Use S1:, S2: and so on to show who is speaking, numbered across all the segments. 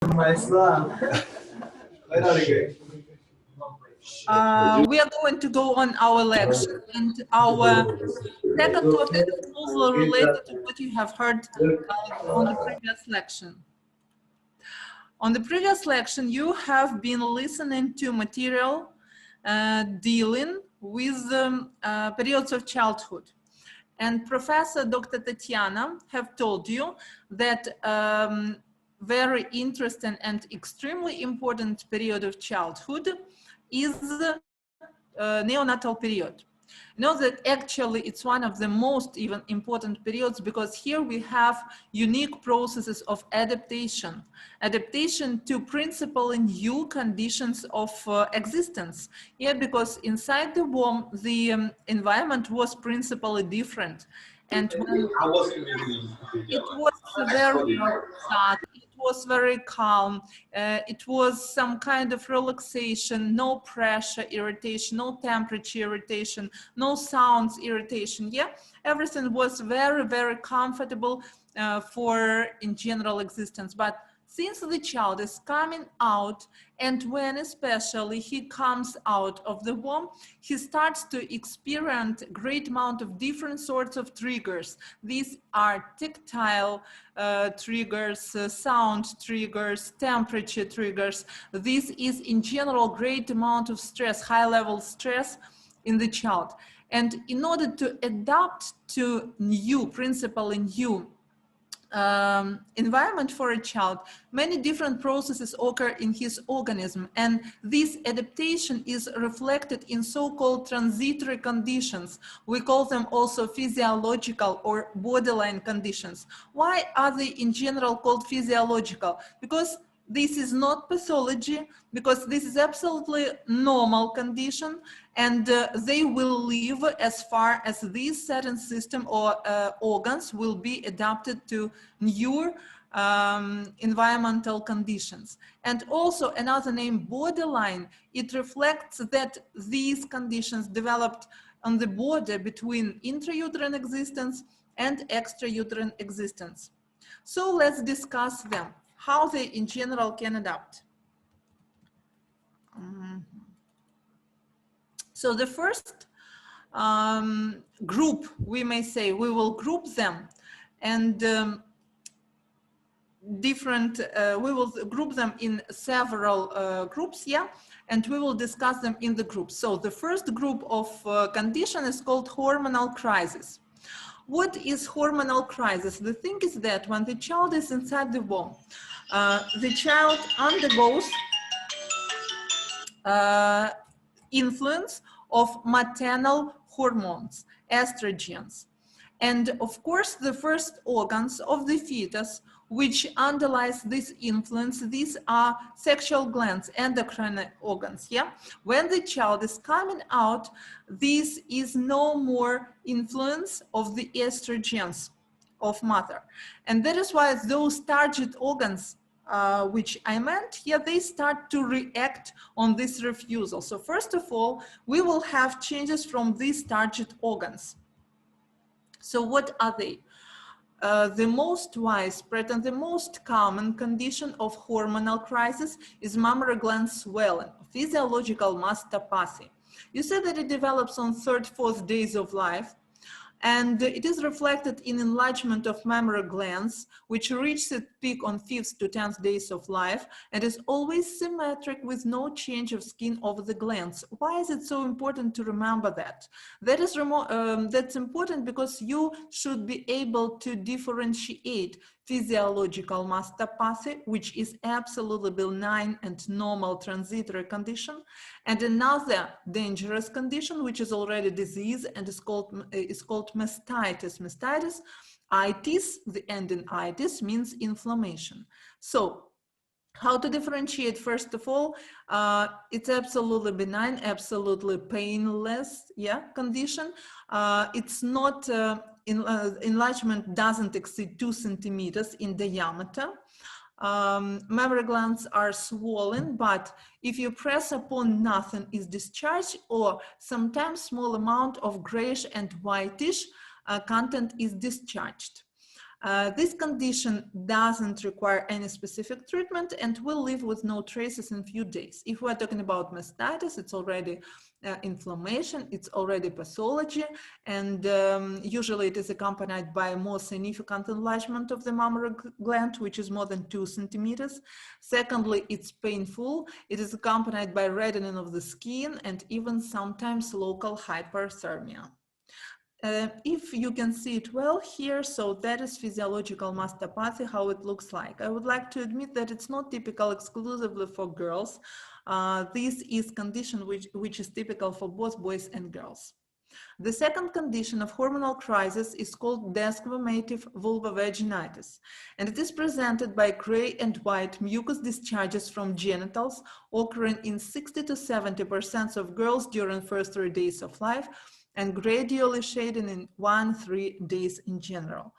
S1: We are going to go on our lecture, and our second topic is closely related to what you have heard on the previous lecture. On the previous lecture, you have been listening to material dealing with periods of childhood. And Professor Dr. Tatiana have told you that very interesting and extremely important period of childhood is neonatal period. You know that actually it's one of the most even important periods, because here we have unique processes of adaptation. Adaptation to principally new conditions of existence. Yeah, because inside the womb, the environment was principally different. And when it was very dark, it was very calm, it was some kind of relaxation, no pressure irritation, no temperature irritation, no sounds irritation. Yeah, everything was very, very comfortable for in general existence. But since the child is coming out, and when especially he comes out of the womb, he starts to experience a great amount of different sorts of triggers. These are tactile triggers, sound triggers, temperature triggers. This is in general great amount of stress, high level stress in the child. And in order to adapt to new, principally new environment for a child, many different processes occur in his organism, and this adaptation is reflected in so-called transitory conditions. We call them also physiological or borderline conditions. Why are they in general called physiological? Because this is not pathology, because this is absolutely normal condition, and they will live as far as this certain system or organs will be adapted to new environmental conditions. And also another name, borderline, it reflects that these conditions developed on the border between intrauterine existence and extrauterine existence. So let's discuss them, how they in general can adapt. So the first group, we may say, we will group them, and we will group them in several groups, yeah, and we will discuss them in the groups. So the first group of condition is called hormonal crisis. What is hormonal crisis? The thing is that when the child is inside the womb, the child undergoes influence of maternal hormones, estrogens. And of course, the first organs of the fetus which underlies this influence, these are sexual glands, endocrine organs, yeah? When the child is coming out, this is no more influence of the estrogens of mother. And that is why those target organs which I meant here, they start to react on this refusal. So first of all, we will have changes from these target organs. So what are they? The most widespread and the most common condition of hormonal crisis is mammary gland swelling, physiological mastopathy. You said that it develops on 3rd, 4th days of life, and it is reflected in enlargement of mammary glands, which reaches its peak on 5th to 10th days of life, and is always symmetric with no change of skin over the glands. Why is it so important to remember that? That's important because you should be able to differentiate physiological mastopathy, which is absolutely benign and normal transitory condition, and another dangerous condition, which is already disease and is called mastitis. Mastitis, itis, the end in itis means inflammation. So how to differentiate? First of all, it's absolutely benign, absolutely painless, yeah, condition. It's not, enlargement doesn't exceed 2 centimeters in diameter. Mammary glands are swollen, but if you press upon, nothing is discharged, or sometimes small amount of greyish and whitish content is discharged. This condition doesn't require any specific treatment and will leave with no traces in a few days. If we're talking about mastitis, it's already inflammation, it's already pathology, and usually it is accompanied by more significant enlargement of the mammary gland, which is more than 2 centimeters. Secondly, it's painful. It is accompanied by reddening of the skin and even sometimes local hyperthermia. If you can see it well here, so that is physiological mastopathy, how it looks like. I would like to admit that it's not typical exclusively for girls. This is condition which is typical for both boys and girls. The second condition of hormonal crisis is called desquamative vulvovaginitis, and it is presented by gray and white mucus discharges from genitals occurring in 60 to 70% of girls during first 3 days of life, and gradually shading in 1-3 days in general.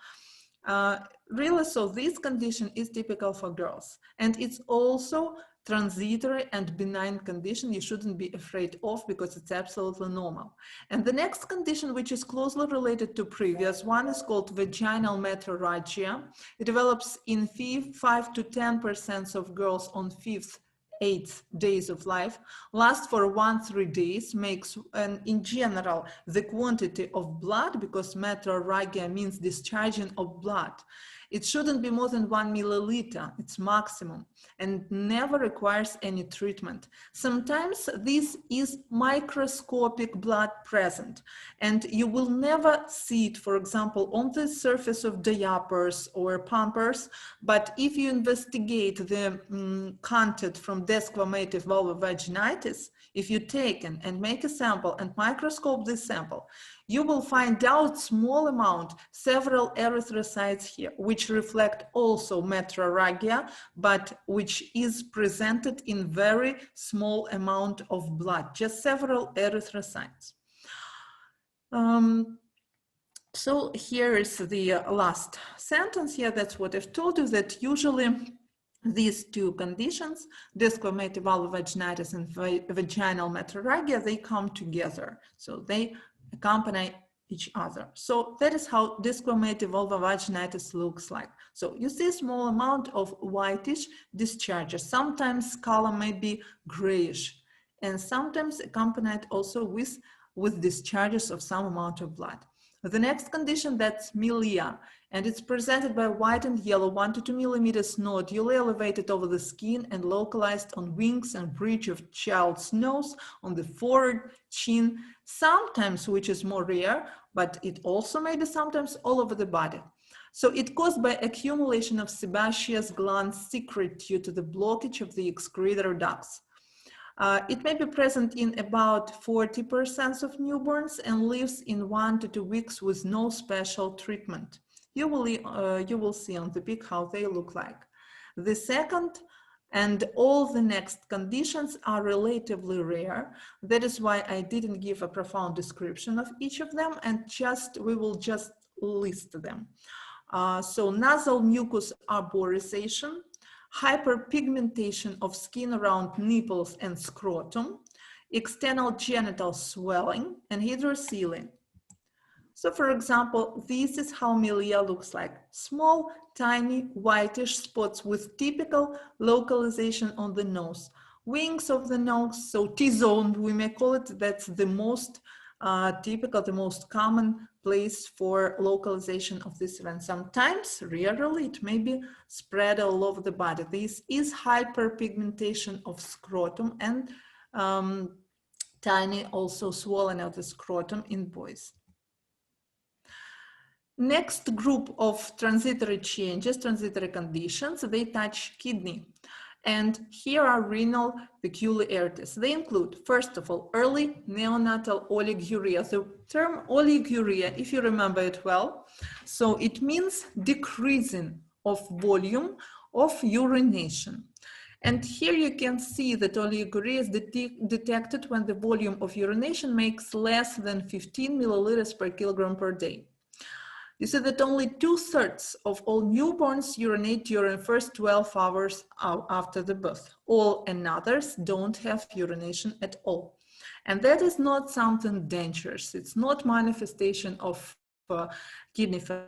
S1: Really, so this condition is typical for girls, and it's also transitory and benign condition you shouldn't be afraid of because it's absolutely normal. And the next condition, which is closely related to previous one, is called vaginal metrorrhagia. It develops in 5 to 10% of girls on 5th 8 days of life, lasts for 1-3 days, makes, and in general, the quantity of blood, because metrorrhagia means discharging of blood, it shouldn't be more than 1 milliliter, it's maximum, and never requires any treatment. Sometimes this is microscopic blood present, and you will never see it, for example, on the surface of diapers or pampers, but if you investigate the content from desquamative vulvovaginitis, if you take and make a sample and microscope this sample, you will find out small amount, several erythrocytes here, which reflect also metrorrhagia, but which is presented in very small amount of blood, just several erythrocytes. So here is the last sentence here. That's what I've told you, that usually these two conditions, desquamative vulvovaginitis and vaginal metrorrhagia, they come together. So they accompany each other. So that is how desquamative vulvovaginitis looks like. So you see a small amount of whitish discharges. Sometimes color may be grayish, and sometimes accompanied also with discharges of some amount of blood. The next condition, that's Milia, and it's presented by white and yellow 1 to 2 millimeters nodule elevated over the skin and localized on wings and bridge of child's nose, on the forehead, chin, sometimes, which is more rare, but it also may be sometimes all over the body. So it's caused by accumulation of sebaceous gland secret due to the blockage of the excretory ducts. It may be present in about 40% of newborns and lives in 1 to 2 weeks with no special treatment. You will see on the pic how they look like. The second and all the next conditions are relatively rare. That is why I didn't give a profound description of each of them, and we will just list them. So nasal mucus arborization, hyperpigmentation of skin around nipples and scrotum, external genital swelling, and hydrocele. So for example, this is how Milia looks like. Small, tiny, whitish spots with typical localization on the nose. Wings of the nose, so T-zone, we may call it, that's the most typical, the most common place for localization of this event. Sometimes, rarely, it may be spread all over the body. This is hyperpigmentation of scrotum and tiny also swelling of the scrotum in boys. Next group of transitory changes, transitory conditions, they touch kidney. And here are renal peculiarities. They include, first of all, early neonatal oliguria. The term oliguria, if you remember it well, so it means decreasing of volume of urination. And here you can see that oliguria is detected when the volume of urination makes less than 15 milliliters per kilogram per day. You see that only 2/3 of all newborns urinate during the first 12 hours after the birth. All others don't have urination at all. And that is not something dangerous. It's not manifestation of kidney failure.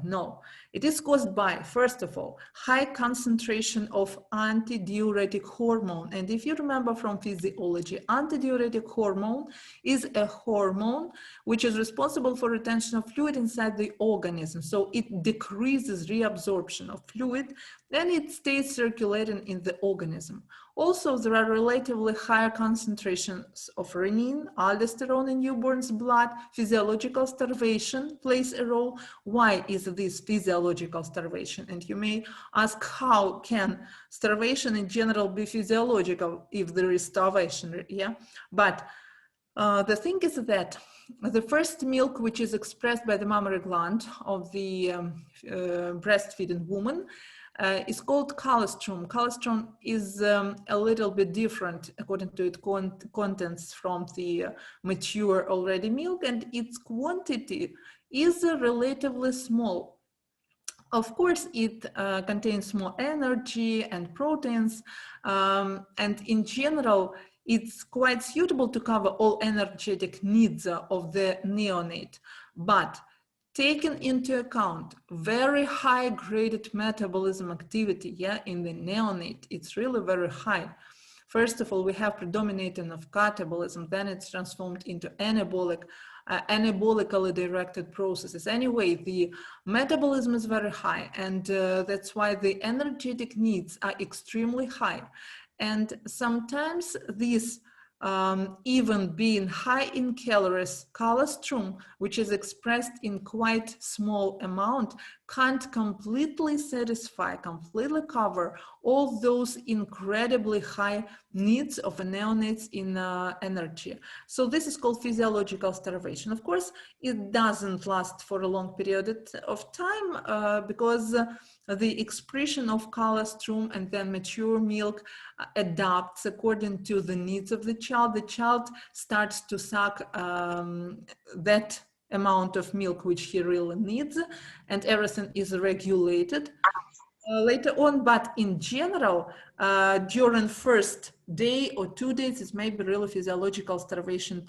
S1: No, it is caused by, first of all, high concentration of antidiuretic hormone. And if you remember from physiology, antidiuretic hormone is a hormone which is responsible for retention of fluid inside the organism. So it decreases reabsorption of fluid, then it stays circulating in the organism. Also, there are relatively higher concentrations of renin, aldosterone in newborns' blood. Physiological starvation plays a role. Why is this physiological starvation? And you may ask, how can starvation in general be physiological if there is starvation? Yeah, but the thing is that the first milk which is expressed by the mammary gland of the breastfeeding woman is called colostrum. Colostrum is a little bit different according to its contents from the mature already milk, and its quantity is relatively small. Of course, it contains more energy and proteins, and in general, it's quite suitable to cover all energetic needs of the neonate. But taking into account very high graded metabolism activity, yeah, in the neonate, it's really very high. First of all, we have predominating of catabolism, then it's transformed into anabolically directed processes. Anyway, the metabolism is very high, and that's why the energetic needs are extremely high. And sometimes these even being high in calories, colostrum, which is expressed in quite small amount, can't completely satisfy, completely cover all those incredibly high needs of neonates in energy. So this is called physiological starvation. Of course, it doesn't last for a long period of time because the expression of colostrum and then mature milk adapts according to the needs of the child. The child starts to suck that amount of milk which he really needs, and everything is regulated later on. But in general, during first day or 2 days, it may be really physiological starvation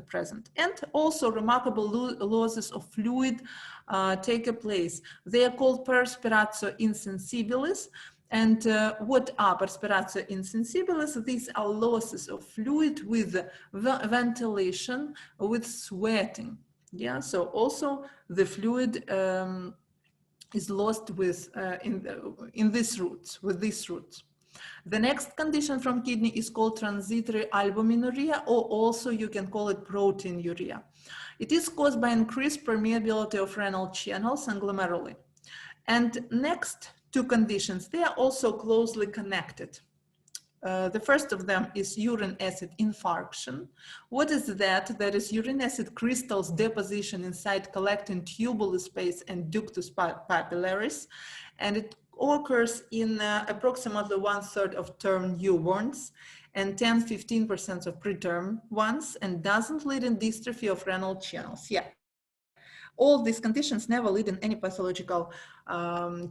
S1: present. And also remarkable losses of fluid take place. They are called perspiratio insensibilis. And what are perspiratio insensibilis? These are losses of fluid with ventilation, with sweating. Yeah, so also the fluid is lost with in these routes, with these routes. The next condition from kidney is called transitory albuminuria, or also you can call it proteinuria. It is caused by increased permeability of renal channels and glomeruli. And next two conditions, they are also closely connected. The first of them is urine acid infarction. What is that? That is urine acid crystals deposition inside collecting tubular space and ductus papillaris, and it occurs in approximately 1/3 of term newborns and 10–15% of preterm ones, and doesn't lead in dystrophy of renal channels. Yeah. All these conditions never lead in any pathological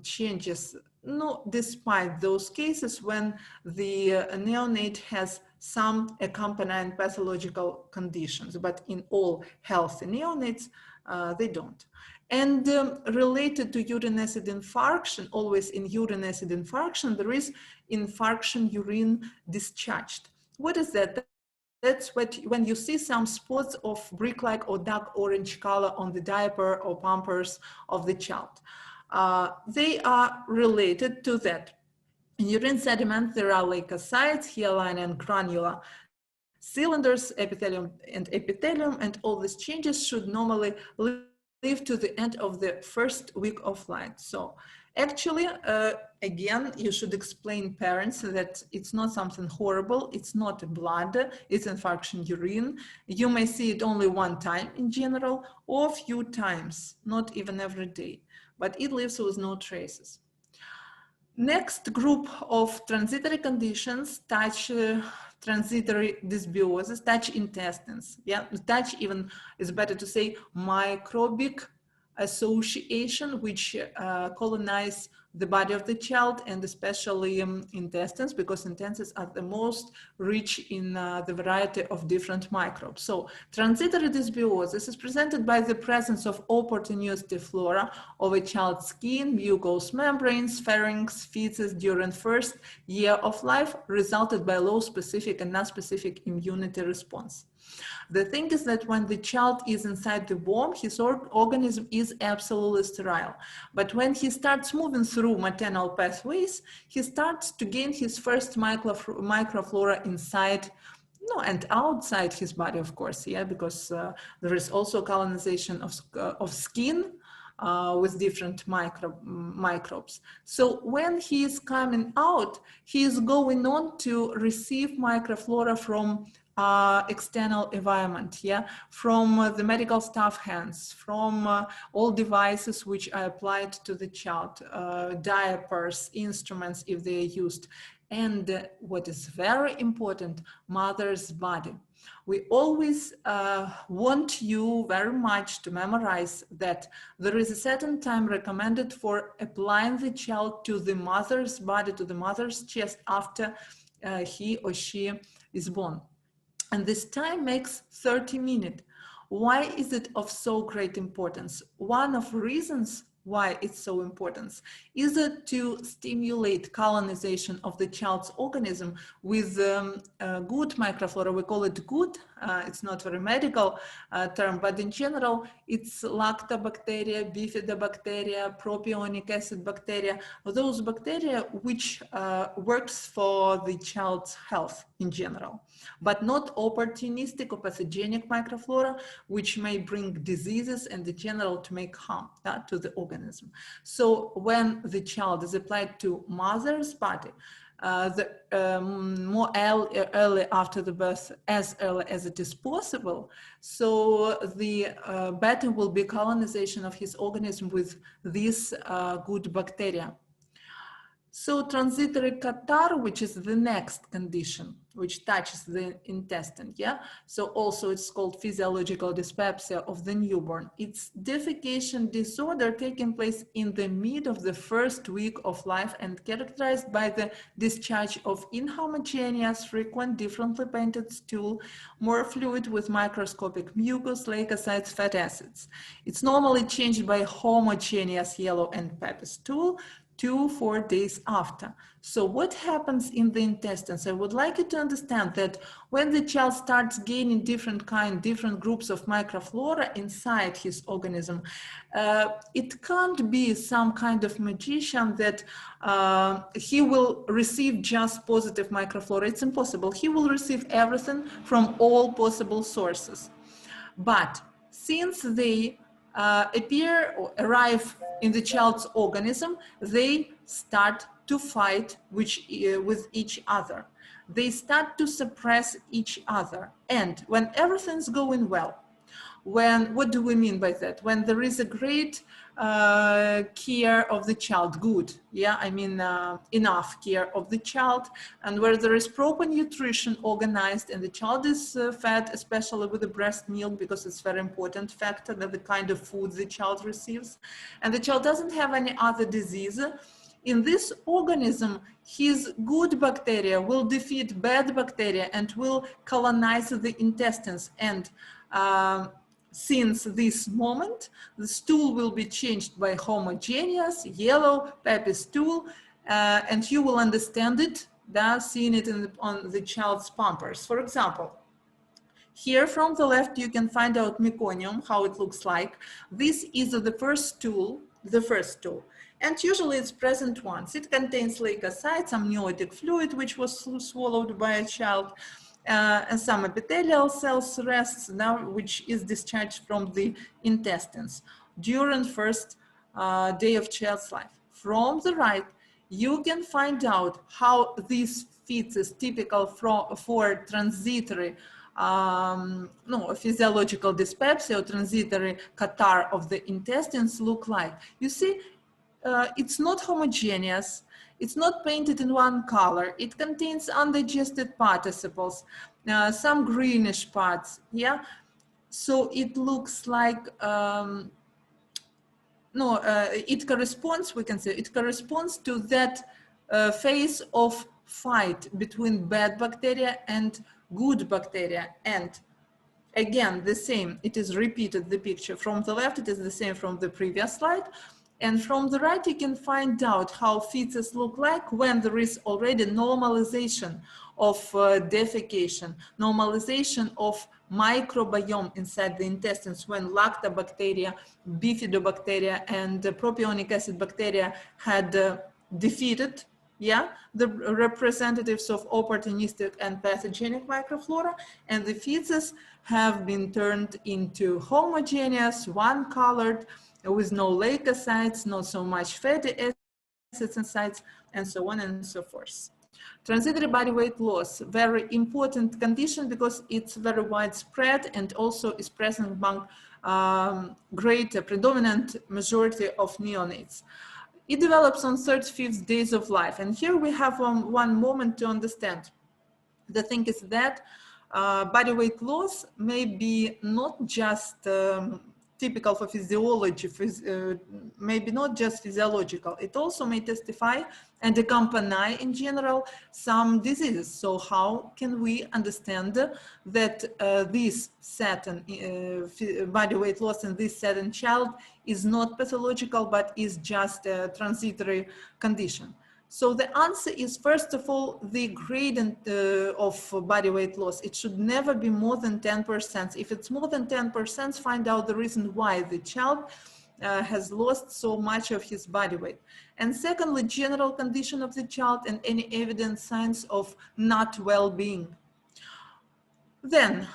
S1: changes, no, despite those cases when the neonate has some accompanying pathological conditions, but in all healthy neonates, they don't. And related to urine acid infarction, always in urine acid infarction, there is infarction urine discharged. What is that? That's what, when you see some spots of brick-like or dark orange color on the diaper or pampers of the child. They are related to that. In urine sediment, there are leukocytes, hyaline and granular cylinders, epithelium, and all these changes should normally live to the end of the first week of life. So actually, again, you should explain parents that it's not something horrible, it's not blood, it's infarction urine. You may see it only one time in general, or a few times, not even every day, but it leaves with no traces. Next group of transitory conditions touch transitory dysbiosis, touch intestines. Yeah, touch, even is better to say, microbic association, which colonize the body of the child, and especially intestines, because intestines are the most rich in the variety of different microbes. So transitory dysbiosis is presented by the presence of opportunistic flora of a child's skin, mucous membranes, pharynx, feces during first year of life, resulted by low specific and non-specific immunity response. The thing is that when the child is inside the womb, his organism is absolutely sterile. But when he starts moving through maternal pathways, he starts to gain his first microflora inside, no, and outside his body, of course, yeah, because there is also colonization of skin with different microbes. So when he is coming out, he is going on to receive microflora from external environment, yeah, from the medical staff hands, from all devices which are applied to the child, diapers, instruments if they are used, and what is very important, mother's body. We always want you very much to memorize that there is a certain time recommended for applying the child to the mother's body, to the mother's chest after he or she is born. And this time makes 30 minutes. Why is it of so great importance? One of the reasons why it's so important is to stimulate colonization of the child's organism with good microflora. We call it good. It's not a very medical term, but in general, it's lactobacteria, bifidobacteria, propionic acid bacteria, those bacteria which works for the child's health in general, but not opportunistic or pathogenic microflora, which may bring diseases and in general to make harm to the organism. So when the child is applied to mother's body, more early after the birth, as early as it is possible, so the better will be colonization of his organism with these good bacteria. So transitory catarrh, which is the next condition, which touches the intestine, yeah? So also it's called physiological dyspepsia of the newborn. It's defecation disorder taking place in the mid of the first week of life and characterized by the discharge of inhomogeneous, frequent, differently painted stool, more fluid with microscopic mucus, leukocytes, fat acids. It's normally changed by homogeneous yellow and pepper stool 2-4 days after. So what happens in the intestines? I would like you to understand that when the child starts gaining different groups of microflora inside his organism, it can't be some kind of magician that he will receive just positive microflora. It's impossible. He will receive everything from all possible sources. But since they appear or arrive in the child's organism, they start to fight with each other. They start to suppress each other. And when everything's going well, what do we mean by that? When there is a great care of the child, good, yeah, I mean enough care of the child, and where there is proper nutrition organized and the child is fed, especially with the breast milk, because it's very important factor that the kind of food the child receives, and the child doesn't have any other disease. In this organism, his good bacteria will defeat bad bacteria and will colonize the intestines. And since this moment, the stool will be changed by homogeneous yellow pepper stool, and you will understand it, seeing it on the child's pampers. For example, here from the left, you can find out meconium, how it looks like. This is the first stool, and usually it's present once. It contains leukocytes, amniotic fluid, which was swallowed by a child, and some epithelial cells rests now, which is discharged from the intestines during first day of child's life. From the right, you can find out how this fits is typical for transitory physiological dyspepsia or transitory catarrh of the intestines look like. You see, it's not homogeneous. It's not painted in one color. It contains undigested participles, some greenish parts, yeah? So it looks like no, it corresponds, we can say, it corresponds to that phase of fight between bad bacteria and good bacteria. And again, the same, it is repeated, the picture. From the left, it is the same from the previous slide. And from the right, you can find out how feces look like when there is already normalization of defecation, normalization of microbiome inside the intestines, when lactobacteria, bifidobacteria, and propionic acid bacteria had defeated, yeah, the representatives of opportunistic and pathogenic microflora, and the feces have been turned into homogeneous, one-colored, with no leukocytes, not so much fatty acids and sites, and so on and so forth. Transitory body weight loss, very important condition because it's very widespread and also is present among predominant majority of neonates. It develops on 35th days of life. And here we have one moment to understand. The thing is that body weight loss may be not just typical for physiology, maybe not just physiological. It also may testify and accompany in general some diseases. So how can we understand that this certain body weight loss in this certain child is not pathological, but is just a transitory condition? So the answer is, first of all, the gradient of body weight loss. It should never be more than 10%. If it's more than 10%, find out the reason why the child has lost so much of his body weight. And secondly, general condition of the child and any evident signs of not well-being. Then,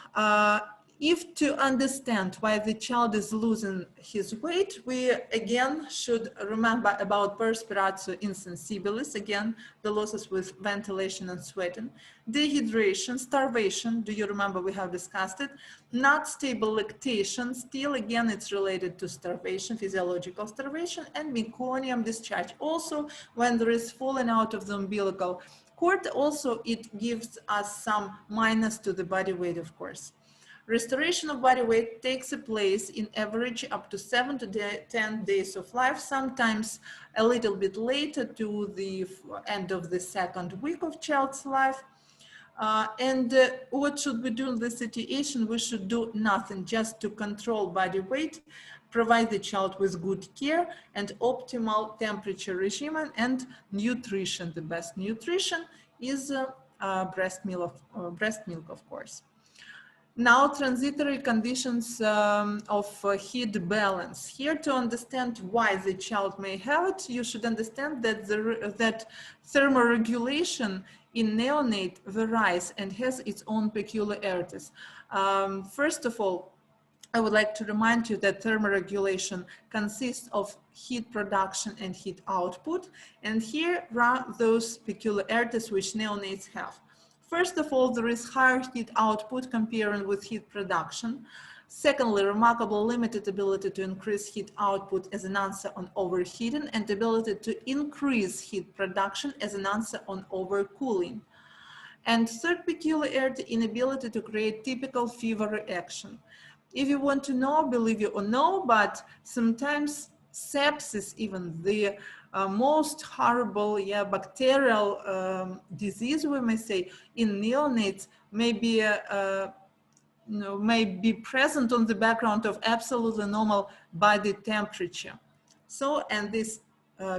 S1: if to understand why the child is losing his weight, we again should remember about perspiratio insensibilis, again, the losses with ventilation and sweating, dehydration, starvation, do you remember we have discussed it, not stable lactation, still again it's related to starvation, physiological starvation, and meconium discharge. Also, when there is falling out of the umbilical cord, also it gives us some minus to the body weight, of course. Restoration of body weight takes place in average up to 7 to 10 days of life, sometimes a little bit later to the end of the second week of child's life. What should we do in this situation? We should do nothing, just to control body weight, provide the child with good care and optimal temperature regimen and nutrition. The best nutrition is breast milk, of course. Now, transitory conditions of heat balance. Here, to understand why the child may have it, you should understand that that thermoregulation in neonate varies and has its own peculiarities. First of all, I would like to remind you that thermoregulation consists of heat production and heat output, and here are those peculiarities which neonates have. First of all, there is higher heat output comparing with heat production. Secondly, remarkable limited ability to increase heat output as an answer on overheating and ability to increase heat production as an answer on overcooling. And third peculiarity, inability to create typical fever reaction. If you want to know, believe it or no, but sometimes sepsis, even the most horrible bacterial disease, we may say, in neonates may be may be present on the background of absolutely normal body temperature. So, and this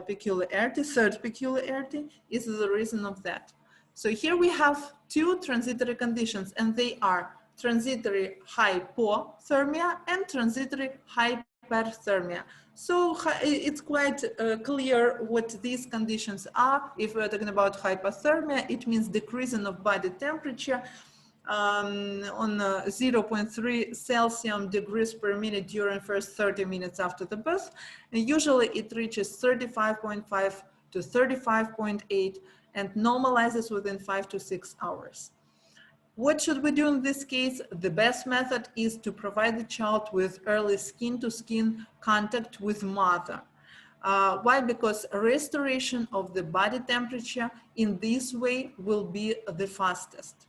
S1: peculiarity, third peculiarity, is the reason of that. So here we have two transitory conditions, and they are transitory hypothermia and transitory hyperthermia. So it's quite clear what these conditions are. If we're talking about hypothermia, it means decreasing of body temperature on 0.3 Celsius degrees per minute during first 30 minutes after the birth. And usually it reaches 35.5 to 35.8 and normalizes within 5 to 6 hours. What should we do in this case? The best method is to provide the child with early skin-to-skin contact with mother. Why? Because restoration of the body temperature in this way will be the fastest.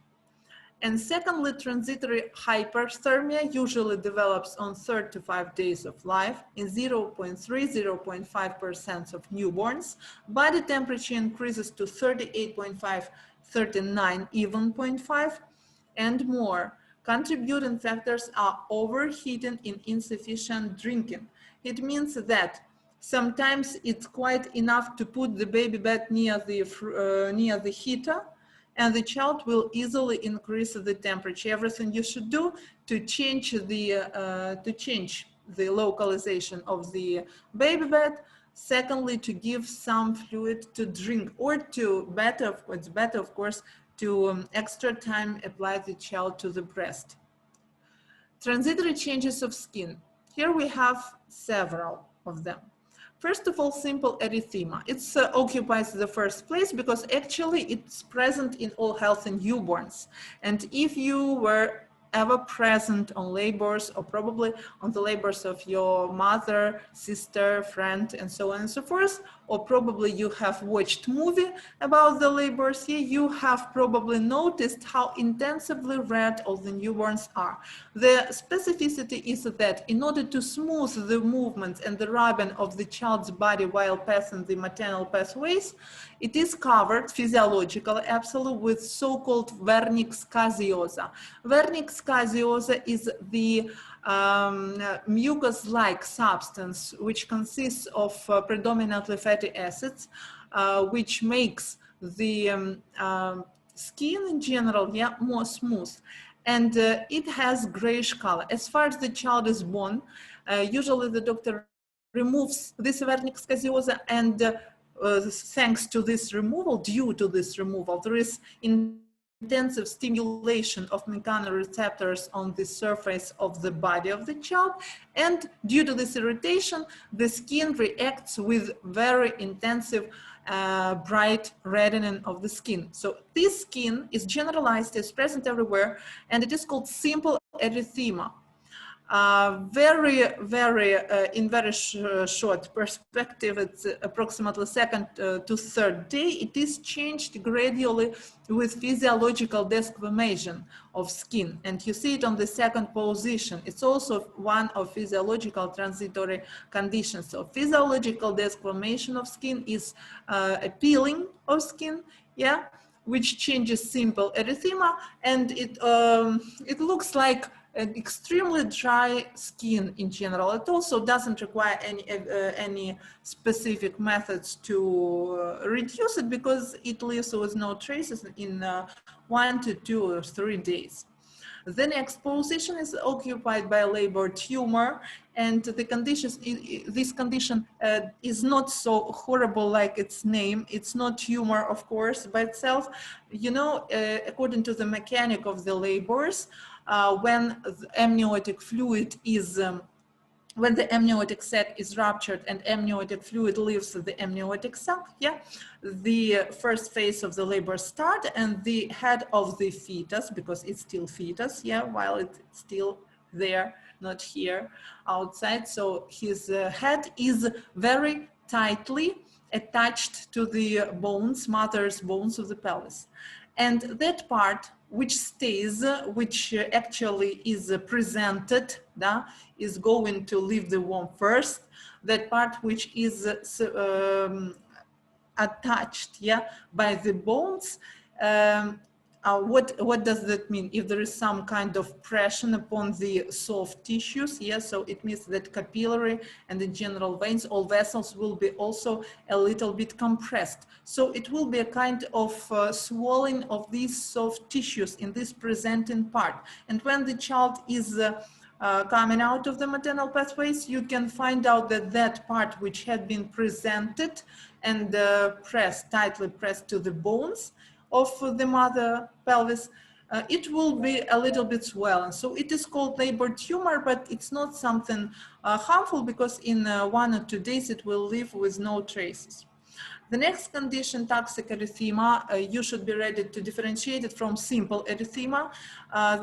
S1: And secondly, transitory hyperthermia usually develops on 3 to 5 days of life in 0.3–0.5% of newborns. Body temperature increases to 38.5, 39, even 0.5, and more. Contributing factors are overheating and insufficient drinking. It means that sometimes it's quite enough to put the baby bed near the heater, and the child will easily increase the temperature. Everything you should do to change the localization of the baby bed. Secondly, to give some fluid to drink, or to it's better of course to extra time apply the child to the breast. Transitory changes of skin. Here we have several of them. First of all, simple erythema. It occupies the first place because actually it's present in all healthy newborns. And if you were ever present on labors, or probably on the labors of your mother, sister, friend, and so on and so forth, or probably you have watched movie about the labors, here you have probably noticed how intensively red all the newborns are. The specificity is that in order to smooth the movements and the rubbing of the child's body while passing the maternal pathways, it is covered physiologically absolutely with so-called vernix caseosa. Vernix caseosa is the mucus-like substance which consists of predominantly fatty acids, which makes the skin in general more smooth. And it has grayish color. As far as the child is born, usually the doctor removes this vernix caseosa, and thanks to this removal, due to this removal, there is intensive stimulation of mechanoreceptors on the surface of the body of the child, and due to this irritation, the skin reacts with very intensive bright reddening of the skin. So this skin is generalized, is present everywhere, and it is called simple erythema. In very short perspective, it's approximately second to third day, it is changed gradually with physiological desquamation of skin. And you see it on the second position. It's also one of physiological transitory conditions. So physiological desquamation of skin is a peeling of skin, which changes simple erythema, and it looks like an extremely dry skin in general. It also doesn't require any specific methods to reduce it, because it leaves with no traces in 1 to 2 or 3 days. The next position is occupied by a labor tumor, and the conditions, this condition is not so horrible like its name. It's not tumor, of course, by itself. You know, according to the mechanic of the labors, when the amniotic fluid is when the amniotic sac is ruptured and amniotic fluid leaves the amniotic sac, the first phase of the labor start, and the head of the fetus, because it's still fetus, while it's still there, not here, outside. So his head is very tightly attached to the bones, mother's bones of the pelvis. And that part which stays, which actually is presented, is going to leave the womb first. That part which is attached, by the bones. What does that mean? If there is some kind of pressure upon the soft tissues, so it means that capillary and the general veins, all vessels will be also a little bit compressed. So it will be a kind of swelling of these soft tissues in this presenting part. And when the child is coming out of the maternal pathways, you can find out that that part which had been presented and tightly pressed to the bones of the mother pelvis, it will be a little bit swollen. So it is called labor tumor, but it's not something harmful, because in 1 or 2 days it will leave with no traces. The next condition, toxic erythema, you should be ready to differentiate it from simple erythema.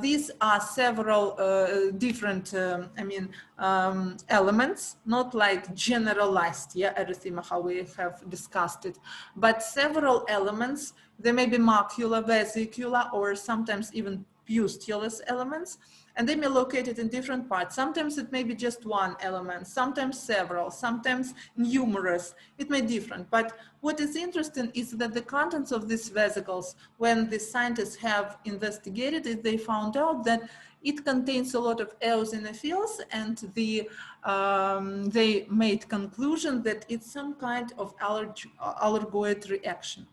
S1: These are several different, elements, not like generalized erythema, how we have discussed it, but several elements. They may be macular, vesicular, or sometimes even pustulous elements, and they may be located in different parts. Sometimes it may be just one element, sometimes several, sometimes numerous. It may be different. But what is interesting is that the contents of these vesicles, when the scientists have investigated it, they found out that it contains a lot of eosinophils, and they made conclusion that it's some kind of allergoid reaction.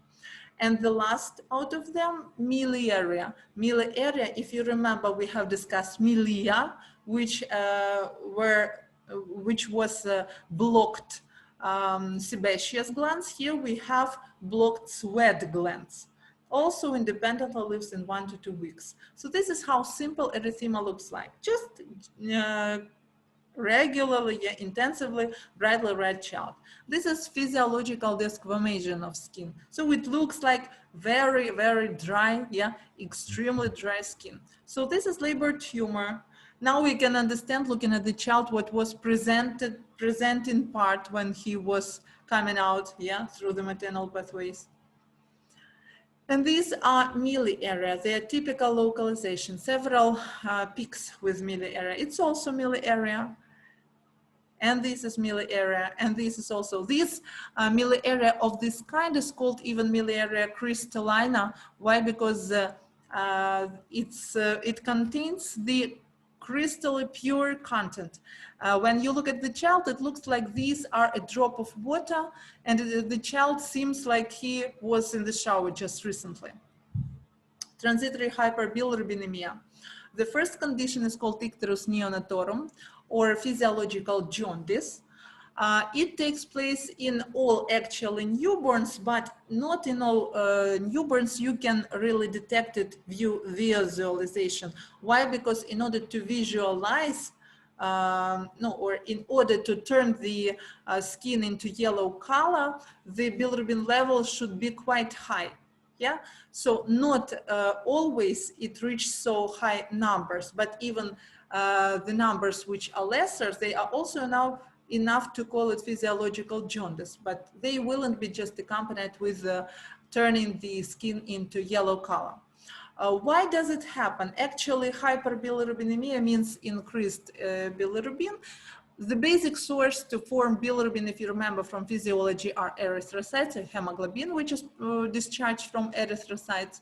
S1: And the last out of them, miliaria. Miliaria, if you remember, we have discussed milia, which was blocked sebaceous glands. Here we have blocked sweat glands. Also independently lives in 1 to 2 weeks. So this is how simple erythema looks like. Just regularly, intensively, brightly red child. This is physiological desquamation of skin. So it looks like very, very dry, extremely dry skin. So this is labor tumor. Now we can understand, looking at the child, what was present in part when he was coming out, through the maternal pathways. And these are miliaria. They are typical localization. Several peaks with miliaria. It's also miliaria. And this is miliaria, and this is also this miliaria of this kind is called even miliaria crystallina. Why? Because it contains the crystally pure content. When you look at the child, it looks like these are a drop of water, and the child seems like he was in the shower just recently. Transitory hyperbilirubinemia. The first condition is called icterus neonatorum, or physiological jaundice. It takes place in all actually newborns, but not in all newborns you can really detect it via visualization. Why? Because in order to visualize, or in order to turn the skin into yellow color, the bilirubin level should be quite high. So not always it reaches so high numbers, but even the numbers which are lesser, they are also now enough to call it physiological jaundice, but they wouldn't be just accompanied with turning the skin into yellow color. Why does it happen? Actually, hyperbilirubinemia means increased bilirubin. The basic source to form bilirubin, if you remember from physiology, are erythrocytes, or hemoglobin, which is discharged from erythrocytes.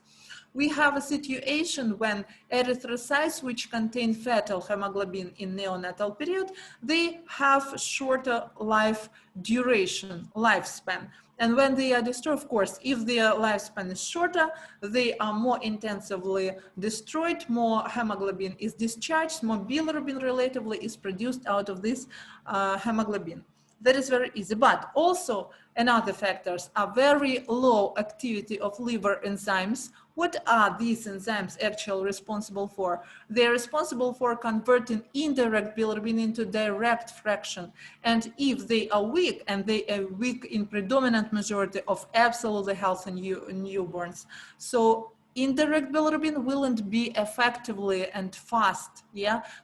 S1: We have a situation when erythrocytes, which contain fetal hemoglobin in neonatal period, they have shorter life duration, lifespan. And when they are destroyed, of course, if their lifespan is shorter, they are more intensively destroyed, more hemoglobin is discharged, more bilirubin relatively is produced out of this hemoglobin. That is very easy, but also another factors are very low activity of liver enzymes. What are these enzymes actually responsible for? They're responsible for converting indirect bilirubin into direct fraction. And if they are weak, and they are weak in predominant majority of absolutely healthy newborns, so indirect bilirubin won't be effectively and fast,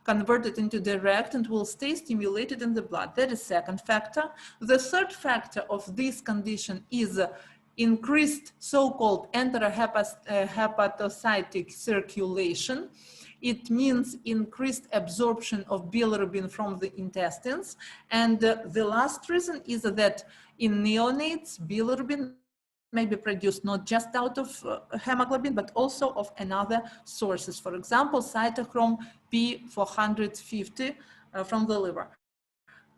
S1: converted into direct, and will stay stimulated in the blood. That is second factor. The third factor of this condition is increased so-called enterohepatocytic circulation. It means increased absorption of bilirubin from the intestines. And the last reason is that in neonates, bilirubin may be produced not just out of hemoglobin, but also of another sources. For example, cytochrome P450 from the liver.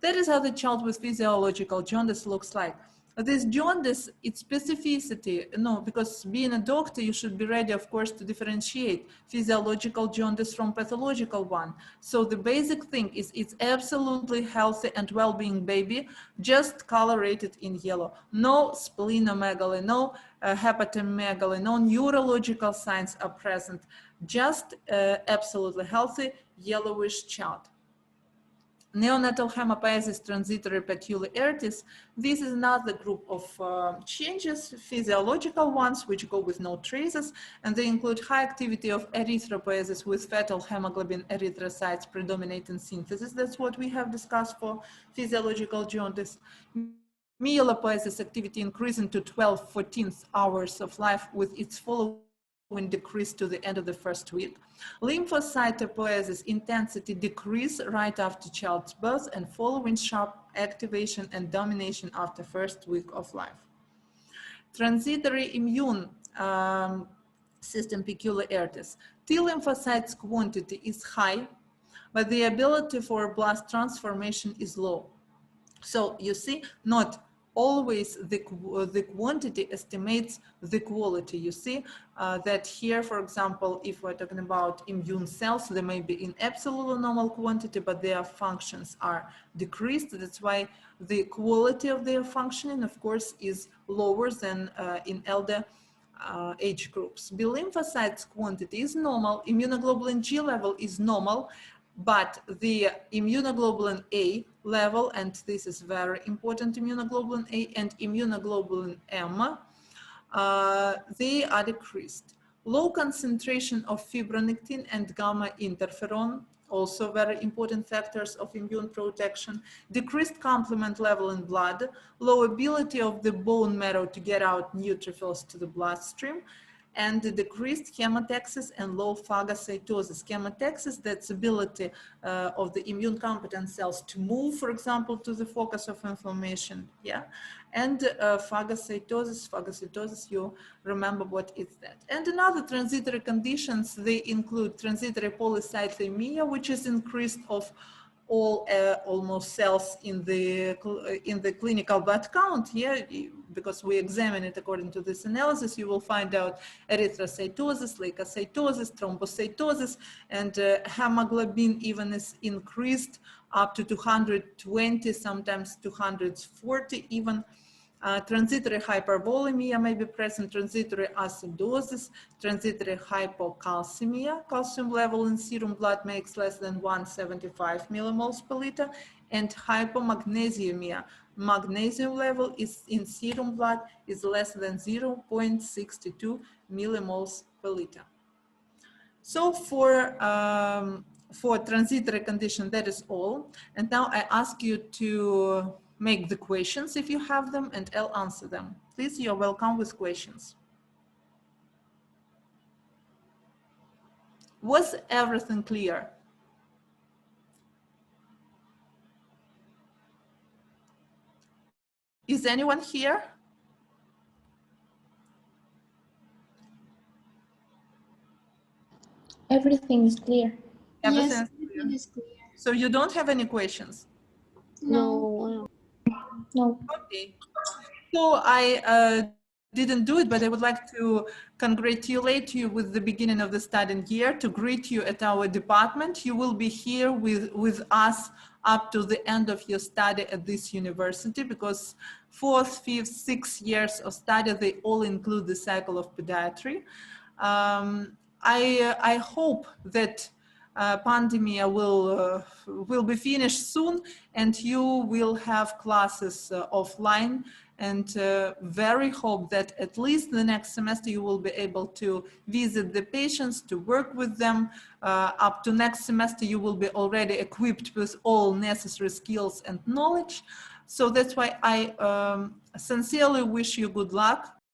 S1: That is how the child with physiological jaundice looks like. This jaundice, its specificity, because being a doctor, you should be ready, of course, to differentiate physiological jaundice from pathological one. So the basic thing is it's absolutely healthy and well-being baby, just colorated in yellow. No splenomegaly, no hepatomegaly, no neurological signs are present. Just absolutely healthy yellowish child. Neonatal hemoptysis transitory peculiarities. This is another group of changes, physiological ones, which go with no traces, and they include high activity of erythropoiesis with fetal hemoglobin erythrocytes predominating synthesis. That's what we have discussed for physiological jaundice. Mielopoiesis activity increasing to 12-14 hours of life with its following following decrease to the end of the first week. Lymphocytopoiesis intensity decrease right after child's birth and following sharp activation and domination after first week of life. Transitory immune system peculiarities. T lymphocytes quantity is high, but the ability for blast transformation is low. So you see, not always the quantity estimates the quality. You see that here, for example, if we're talking about immune cells, they may be in absolute normal quantity, but their functions are decreased. That's why the quality of their functioning, of course, is lower than in elder age groups. B lymphocytes quantity is normal, immunoglobulin G level is normal, but the immunoglobulin A level, and this is very important, immunoglobulin A and immunoglobulin M, they are decreased. Low concentration of fibronectin and gamma interferon, also very important factors of immune protection. Decreased complement level in blood, low ability of the bone marrow to get out neutrophils to the bloodstream, and the decreased chemotaxis and low phagocytosis. Chemotaxis, that's ability of the immune competent cells to move, for example, to the focus of inflammation, yeah? And phagocytosis, you remember what is that. And another transitory conditions, they include transitory polycythemia, which is increased of all almost cells in the clinical blood count here, because we examine it according to this analysis. You will find out erythrocytosis, leukocytosis, thrombocytosis, and hemoglobin even is increased up to 220, sometimes 240 even. Transitory hypervolemia may be present, transitory acidosis, transitory hypocalcemia, calcium level in serum blood makes less than 175 millimoles per liter, and hypomagnesiemia, magnesium level is in serum blood is less than 0.62 millimoles per liter. So for transitory condition, that is all. And now I ask you to make the questions if you have them, and I'll answer them. Please, you're welcome with questions. Was everything clear? Is anyone here?
S2: Everything is clear.
S1: Everything is clear. So you don't have any questions?
S2: No. No.
S1: Okay. So I didn't do it, but I would like to congratulate you with the beginning of the studying year, to greet you at our department. You will be here with us up to the end of your study at this university, because 4th, 5th, 6th years of study, they all include the cycle of pediatry. I hope that pandemic will be finished soon, and you will have classes offline, and very hope that at least the next semester you will be able to visit the patients, to work with them. Up to next semester you will be already equipped with all necessary skills and knowledge. So that's why I sincerely wish you good luck